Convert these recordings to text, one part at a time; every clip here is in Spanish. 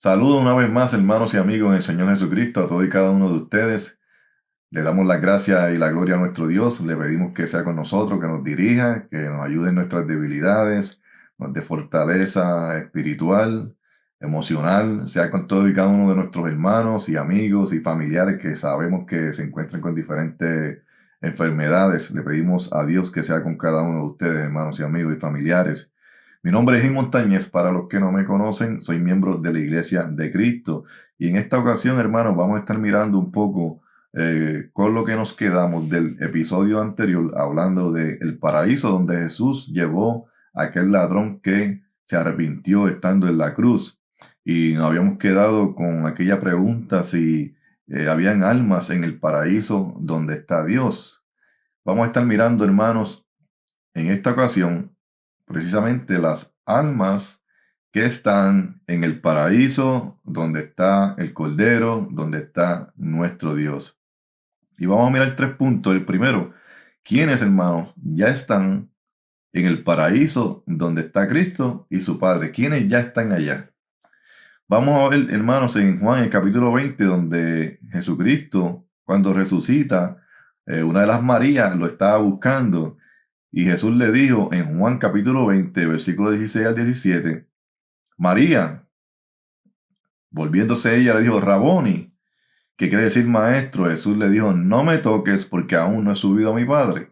Saludo una vez más, hermanos y amigos en el Señor Jesucristo, a todos y cada uno de ustedes. Le damos las gracias y la gloria a nuestro Dios. Le pedimos que sea con nosotros, que nos dirija, que nos ayude en nuestras debilidades, nos dé fortaleza espiritual, emocional, sea con todos y cada uno de nuestros hermanos y amigos y familiares que sabemos que se encuentran con diferentes enfermedades. Le pedimos a Dios que sea con cada uno de ustedes, hermanos y amigos y familiares. Mi nombre es Gil Montañez, para los que no me conocen, soy miembro de la Iglesia de Cristo. Y en esta ocasión, hermanos, vamos a estar mirando un poco con lo que nos quedamos del episodio anterior, hablando del paraíso donde Jesús llevó a aquel ladrón que se arrepintió estando en la cruz. Y nos habíamos quedado con aquella pregunta si habían almas en el paraíso donde está Dios. Vamos a estar mirando, hermanos, en esta ocasión precisamente las almas que están en el paraíso donde está el Cordero, donde está nuestro Dios. Y vamos a mirar 3 puntos. El primero, ¿quiénes, hermanos, ya están en el paraíso donde está Cristo y su Padre? ¿Quiénes ya están allá? Vamos a ver, hermanos, en Juan, el capítulo 20, donde Jesucristo, cuando resucita, una de las Marías lo estaba buscando y Jesús le dijo en Juan capítulo 20, versículo 16 al 17, María, volviéndose ella, le dijo, Raboni, que quiere decir maestro. Jesús le dijo, no me toques porque aún no he subido a mi Padre,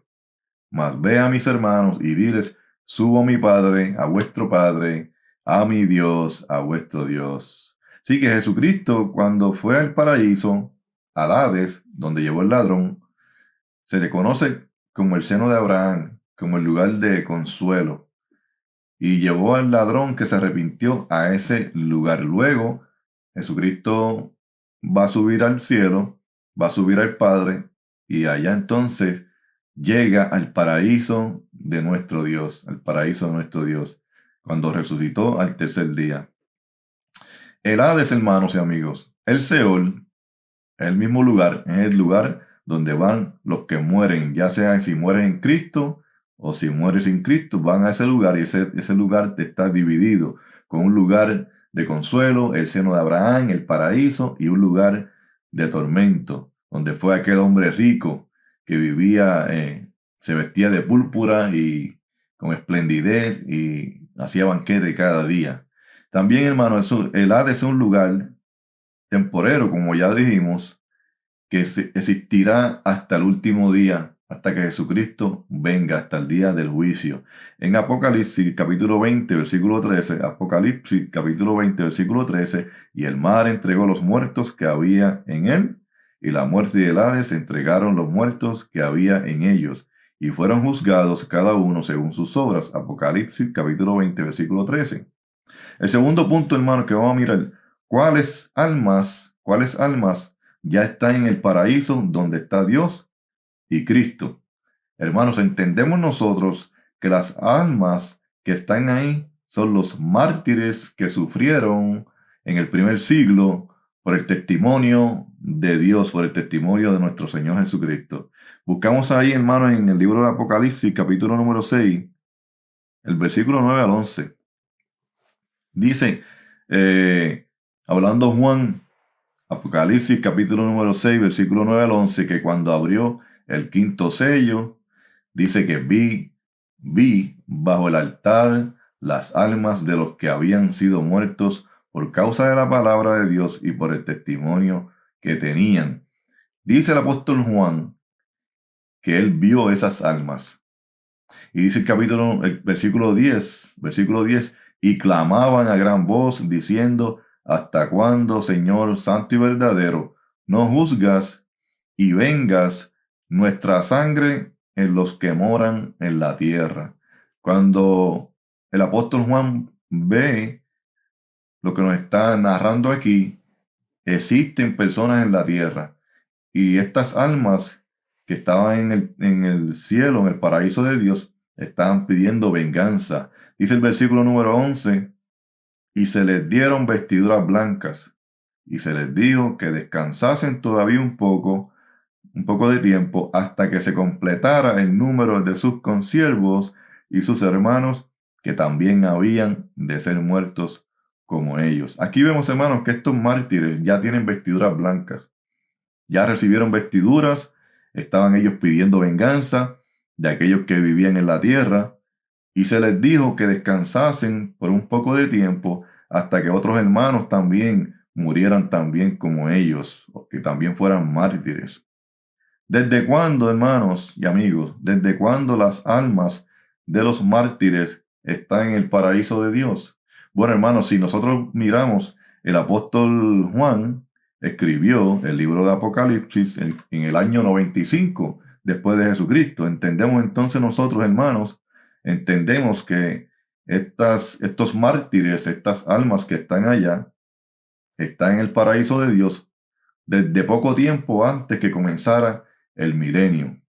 mas ve a mis hermanos y diles, subo a mi Padre, a vuestro Padre, a mi Dios, a vuestro Dios. Así que Jesucristo, cuando fue al paraíso, al Hades, donde llevó el ladrón, se le conoce como el seno de Abraham, como el lugar de consuelo. Y llevó al ladrón que se arrepintió a ese lugar. Luego, Jesucristo va a subir al cielo, va a subir al Padre, y allá entonces llega al paraíso de nuestro Dios, al paraíso de nuestro Dios, cuando resucitó al tercer día. El Hades, hermanos y amigos, el Seol, el mismo lugar, es el lugar donde van los que mueren, ya sea si mueren en Cristo o si mueren sin Cristo, van a ese lugar y ese lugar está dividido con un lugar de consuelo, el seno de Abraham, el paraíso y un lugar de tormento, donde fue aquel hombre rico que vivía, se vestía de púrpura y con esplendidez y hacía banquete cada día. También, hermano, el Hades es un lugar temporero, como ya dijimos, que existirá hasta el último día, hasta que Jesucristo venga, hasta el día del juicio. En Apocalipsis capítulo 20, versículo 13, Apocalipsis capítulo 20, versículo 13, y el mar entregó los muertos que había en él, y la muerte y el Hades entregaron los muertos que había en ellos, y fueron juzgados cada uno según sus obras. Apocalipsis capítulo 20, versículo 13. El segundo punto, hermano, que vamos a mirar, cuáles almas ya están en el paraíso donde está Dios y Cristo. Hermanos, entendemos nosotros que las almas que están ahí son los mártires que sufrieron en el primer siglo por el testimonio de Dios, por el testimonio de nuestro Señor Jesucristo. Buscamos ahí, hermanos, en el libro de Apocalipsis, capítulo número 6, el versículo 9 al 11. Dice, hablando Juan, Apocalipsis capítulo número 6, versículo 9 al 11, que cuando abrió el quinto sello, dice que vi bajo el altar las almas de los que habían sido muertos por causa de la palabra de Dios y por el testimonio que tenían. Dice el apóstol Juan que él vio esas almas. Y dice el versículo 10, y clamaban a gran voz diciendo, ¿hasta cuándo, Señor santo y verdadero, no juzgas y vengas nuestra sangre en los que moran en la tierra? Cuando el apóstol Juan ve lo que nos está narrando aquí, existen personas en la tierra y estas almas que estaban en el cielo, en el paraíso de Dios, estaban pidiendo venganza. Dice el versículo número 11, y se les dieron vestiduras blancas, y se les dijo que descansasen todavía un poco de tiempo, hasta que se completara el número de sus consiervos y sus hermanos, que también habían de ser muertos como ellos. Aquí vemos, hermanos, que estos mártires ya tienen vestiduras blancas. Ya recibieron vestiduras, estaban ellos pidiendo venganza de aquellos que vivían en la tierra, y se les dijo que descansasen por un poco de tiempo hasta que otros hermanos también murieran también como ellos, o que también fueran mártires. ¿Desde cuándo, hermanos y amigos? ¿Desde cuándo las almas de los mártires están en el paraíso de Dios? Bueno, hermanos, si nosotros miramos, el apóstol Juan escribió el libro de Apocalipsis en el año 95 después de Jesucristo. Entendemos entonces nosotros, hermanos, entendemos que estos mártires, estas almas que están allá, están en el paraíso de Dios desde poco tiempo antes que comenzara el milenio.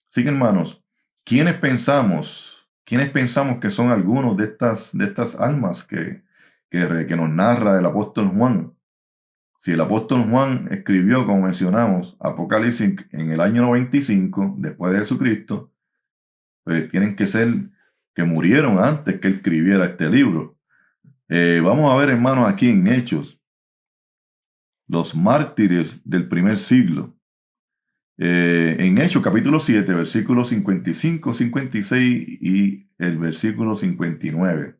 Así que, hermanos, ¿quiénes pensamos que son algunos de estas almas que nos narra el apóstol Juan? Si el apóstol Juan escribió, como mencionamos, Apocalipsis en el año 95, después de Jesucristo, pues tienen que ser que murieron antes que él escribiera este libro. Vamos a ver, hermanos, aquí en Hechos, los mártires del primer siglo. En Hechos capítulo 7, versículos 55, 56 y el versículo 59.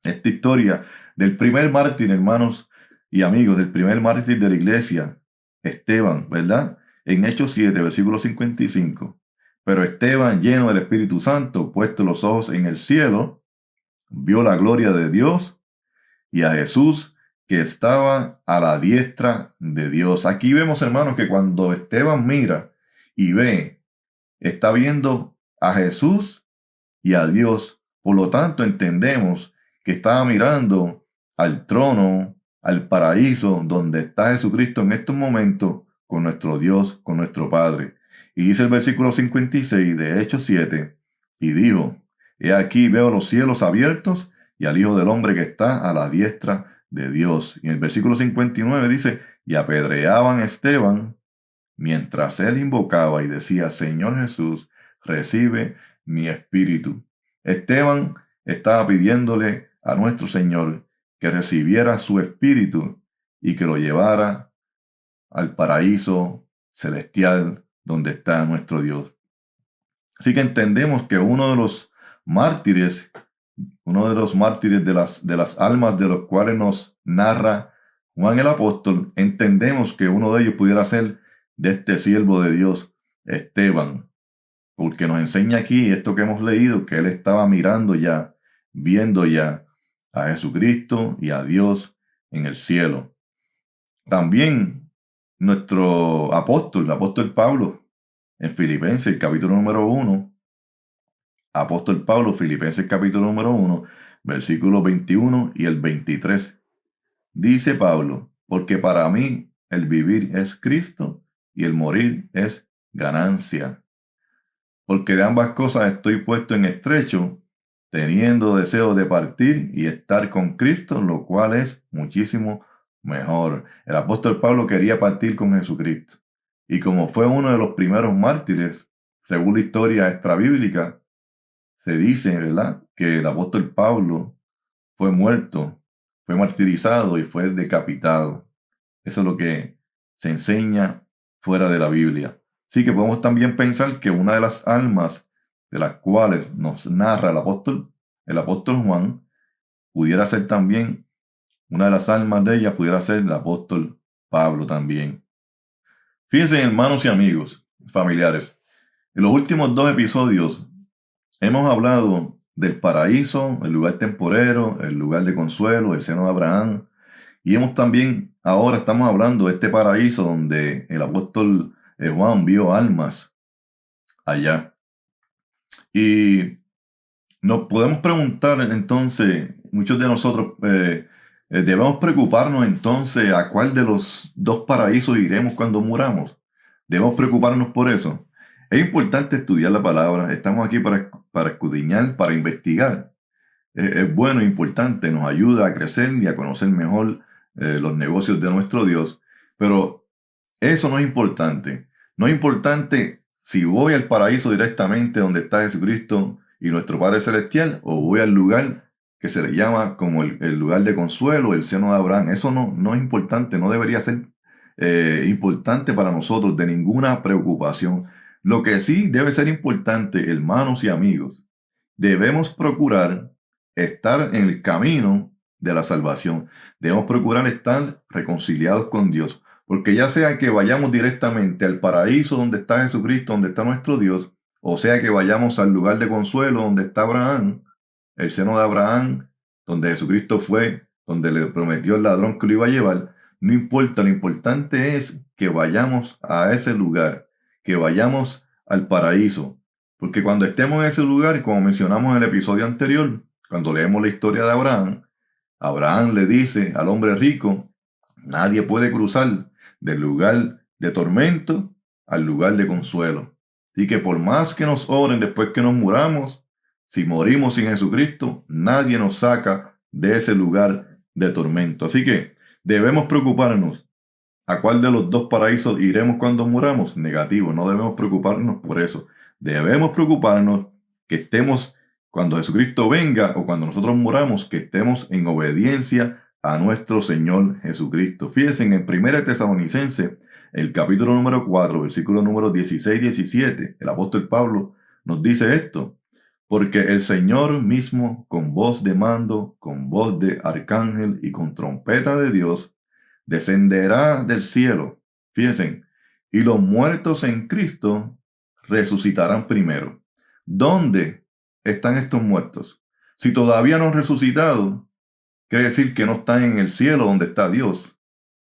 Esta historia del primer mártir, hermanos y amigos, del primer mártir de la iglesia, Esteban, ¿verdad? En Hechos 7, versículo 55. Pero Esteban, lleno del Espíritu Santo, puesto los ojos en el cielo, vio la gloria de Dios y a Jesús que estaba a la diestra de Dios. Aquí vemos, hermanos, que cuando Esteban mira y ve, está viendo a Jesús y a Dios. Por lo tanto, entendemos que estaba mirando al trono, al paraíso, donde está Jesucristo en estos momentos, con nuestro Dios, con nuestro Padre. Y dice el versículo 56 de Hechos 7, y dijo, he aquí veo los cielos abiertos y al Hijo del Hombre que está a la diestra de Dios. Y en el versículo 59 dice, y apedreaban a Esteban mientras él invocaba y decía, Señor Jesús, recibe mi espíritu. Esteban estaba pidiéndole a nuestro Señor que recibiera su espíritu y que lo llevara al paraíso celestial donde está nuestro Dios. Así que entendemos que uno de los mártires de las almas de los cuales nos narra Juan el apóstol, entendemos que uno de ellos pudiera ser de este siervo de Dios, Esteban, porque nos enseña aquí esto que hemos leído, que él estaba mirando ya, viendo ya a Jesucristo y a Dios en el cielo. También nuestro apóstol, el apóstol Pablo, en Filipenses, capítulo número 1, apóstol Pablo, Filipenses capítulo número 1, versículos 21 y el 23. Dice Pablo, porque para mí el vivir es Cristo y el morir es ganancia. Porque de ambas cosas estoy puesto en estrecho, teniendo deseo de partir y estar con Cristo, lo cual es muchísimo mejor. El apóstol Pablo quería partir con Jesucristo. Y como fue uno de los primeros mártires, según la historia extrabíblica, se dice, ¿verdad?, que el apóstol Pablo fue muerto, fue martirizado y fue decapitado. Eso es lo que se enseña fuera de la Biblia. Así que podemos también pensar que una de las almas de las cuales nos narra el apóstol Juan, pudiera ser también, una de las almas de ella pudiera ser el apóstol Pablo también. Fíjense, hermanos y amigos, familiares, en los últimos 2 episodios hemos hablado del paraíso, el lugar temporero, el lugar de consuelo, el seno de Abraham. Y ahora estamos hablando de este paraíso donde el apóstol Juan vio almas allá. Y nos podemos preguntar entonces, muchos de nosotros debemos preocuparnos entonces a cuál de los 2 paraísos iremos cuando muramos. Debemos preocuparnos por eso. Es importante estudiar la palabra. Estamos aquí para escudriñar, para investigar. Es bueno e importante, nos ayuda a crecer y a conocer mejor los negocios de nuestro Dios. Pero eso no es importante. No es importante si voy al paraíso directamente donde está Jesucristo y nuestro Padre Celestial, o voy al lugar que se le llama como el lugar de consuelo, el seno de Abraham. Eso no es importante, no debería ser importante para nosotros, de ninguna preocupación. Lo que sí debe ser importante, hermanos y amigos, debemos procurar estar en el camino de la salvación. Debemos procurar estar reconciliados con Dios, porque ya sea que vayamos directamente al paraíso donde está Jesucristo, donde está nuestro Dios, o sea que vayamos al lugar de consuelo donde está Abraham, el seno de Abraham, donde Jesucristo fue, donde le prometió el ladrón que lo iba a llevar, no importa, lo importante es que vayamos a ese lugar, que vayamos al paraíso, porque cuando estemos en ese lugar, como mencionamos en el episodio anterior, cuando leemos la historia de Abraham, Abraham le dice al hombre rico, nadie puede cruzar del lugar de tormento al lugar de consuelo. Así que por más que nos oren después que nos muramos, si morimos sin Jesucristo, nadie nos saca de ese lugar de tormento. Así que debemos preocuparnos. ¿A cuál de los dos paraísos iremos cuando muramos? Negativo, no debemos preocuparnos por eso. Debemos preocuparnos que estemos, cuando Jesucristo venga o cuando nosotros muramos, que estemos en obediencia a nuestro Señor Jesucristo. Fíjense en 1 Tesalonicenses, el capítulo número 4, versículo número 16-17, el apóstol Pablo nos dice esto: porque el Señor mismo, con voz de mando, con voz de arcángel y con trompeta de Dios, descenderá del cielo. Fíjense, y los muertos en Cristo resucitarán primero. ¿Dónde están estos muertos? Si todavía no han resucitado, quiere decir que no están en el cielo donde está Dios,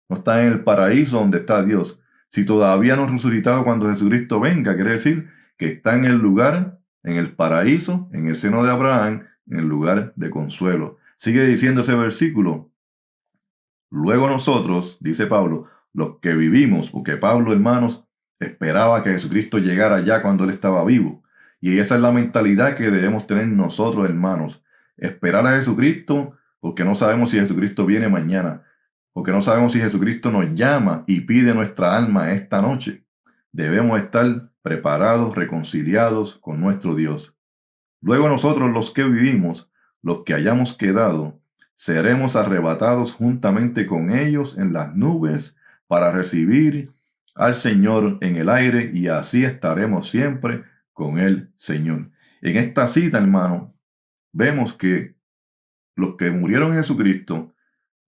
no están en el paraíso donde está Dios. Si todavía no han resucitado cuando Jesucristo venga, quiere decir que está en el lugar, en el paraíso, en el seno de Abraham, en el lugar de consuelo. Sigue diciendo ese versículo. Luego nosotros, dice Pablo, los que vivimos, porque Pablo, hermanos, esperaba que Jesucristo llegara ya cuando él estaba vivo. Y esa es la mentalidad que debemos tener nosotros, hermanos. Esperar a Jesucristo porque no sabemos si Jesucristo viene mañana, porque no sabemos si Jesucristo nos llama y pide nuestra alma esta noche. Debemos estar preparados, reconciliados con nuestro Dios. Luego nosotros, los que vivimos, los que hayamos quedado, seremos arrebatados juntamente con ellos en las nubes para recibir al Señor en el aire, y así estaremos siempre con el Señor. En esta cita, hermano, vemos que los que murieron en Jesucristo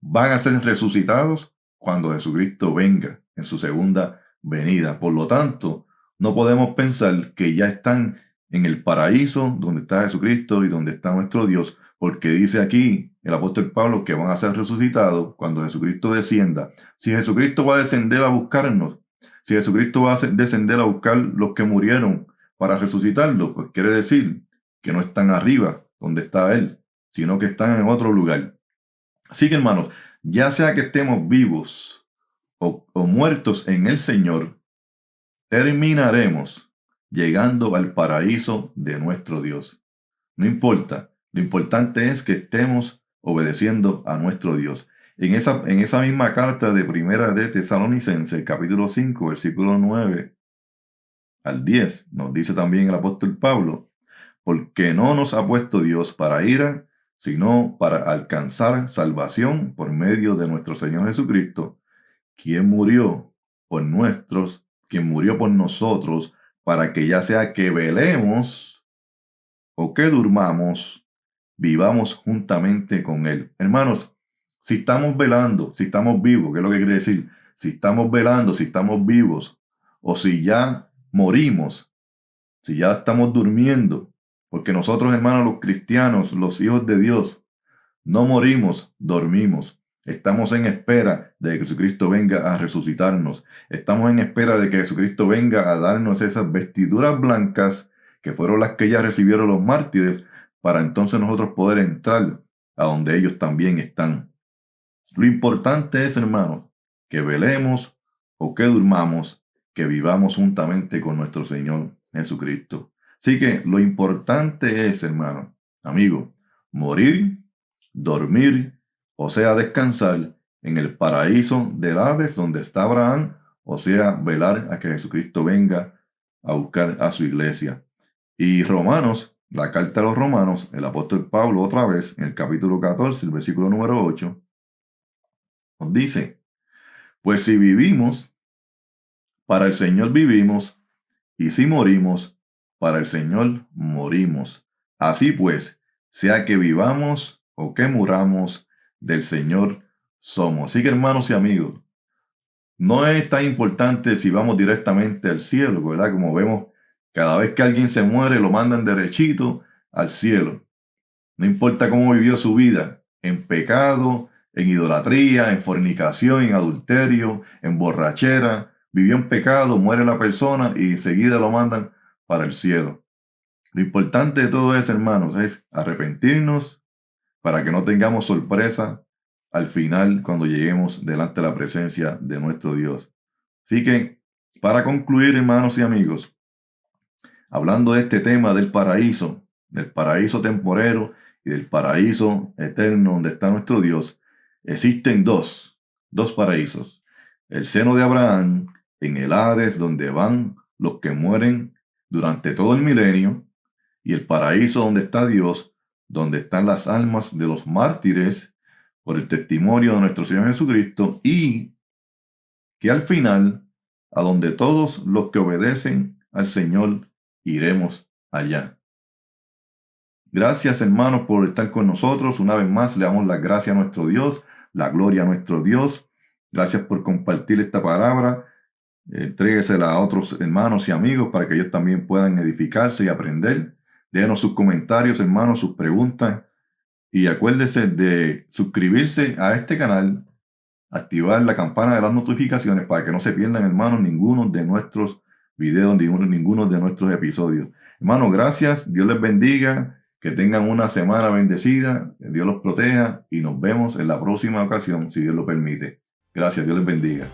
van a ser resucitados cuando Jesucristo venga en su segunda venida. Por lo tanto, no podemos pensar que ya están en el paraíso donde está Jesucristo y donde está nuestro Dios, porque dice aquí el apóstol Pablo que van a ser resucitados cuando Jesucristo descienda. Si Jesucristo va a descender a buscarnos, si Jesucristo va a descender a buscar los que murieron para resucitarlos, pues quiere decir que no están arriba donde está Él, sino que están en otro lugar. Así que, hermanos, ya sea que estemos vivos o muertos en el Señor, terminaremos llegando al paraíso de nuestro Dios. No importa, lo importante es que estemos obedeciendo a nuestro Dios. En esa misma carta de Primera de Tesalonicenses, capítulo 5, versículo 9 al 10, nos dice también el apóstol Pablo: porque no nos ha puesto Dios para ira, sino para alcanzar salvación por medio de nuestro Señor Jesucristo, quien murió quien murió por nosotros, para que ya sea que velemos o que durmamos, vivamos juntamente con Él. Hermanos, si estamos velando, si estamos vivos, ¿qué es lo que quiere decir? Si estamos velando, si estamos vivos, o si ya morimos, si ya estamos durmiendo, porque nosotros, hermanos, los cristianos, los hijos de Dios, no morimos, dormimos. Estamos en espera de que Jesucristo venga a resucitarnos. Estamos en espera de que Jesucristo venga a darnos esas vestiduras blancas que fueron las que ya recibieron los mártires, para entonces nosotros poder entrar a donde ellos también están. Lo importante es, hermanos, que velemos o que durmamos, que vivamos juntamente con nuestro Señor Jesucristo. Así que lo importante es, hermano, amigo, morir, dormir, o sea, descansar en el paraíso del Hades donde está Abraham, o sea, velar a que Jesucristo venga a buscar a su iglesia. Y Romanos, la carta a los Romanos, el apóstol Pablo otra vez, en el capítulo 14, el versículo número 8, nos dice: pues si vivimos, para el Señor vivimos, y si morimos, para el Señor morimos. Así pues, sea que vivamos o que muramos, del Señor somos. Así que, hermanos y amigos, no es tan importante si vamos directamente al cielo, ¿verdad? Como vemos, cada vez que alguien se muere, lo mandan derechito al cielo. No importa cómo vivió su vida, en pecado, en idolatría, en fornicación, en adulterio, en borrachera. Vivió en pecado, muere la persona y enseguida lo mandan para el cielo. Lo importante de todo eso, hermanos, es arrepentirnos para que no tengamos sorpresa al final cuando lleguemos delante de la presencia de nuestro Dios. Así que, para concluir, hermanos y amigos, hablando de este tema del paraíso temporero y del paraíso eterno donde está nuestro Dios, existen dos paraísos. El seno de Abraham, en el Hades, donde van los que mueren durante todo el milenio, y el paraíso donde está Dios, donde están las almas de los mártires por el testimonio de nuestro Señor Jesucristo, y que al final, a donde todos los que obedecen al Señor iremos allá. Gracias, hermanos, por estar con nosotros. Una vez más, le damos las gracias a nuestro Dios, la gloria a nuestro Dios. Gracias por compartir esta palabra. Entréguesela a otros hermanos y amigos para que ellos también puedan edificarse y aprender. Déjenos sus comentarios, hermanos, sus preguntas. Y acuérdese de suscribirse a este canal, activar la campana de las notificaciones para que no se pierdan, hermanos, ninguno de nuestros videos, ninguno de nuestros episodios. Hermanos, gracias. Dios les bendiga. Que tengan una semana bendecida. Que Dios los proteja. Y nos vemos en la próxima ocasión, si Dios lo permite. Gracias. Dios les bendiga.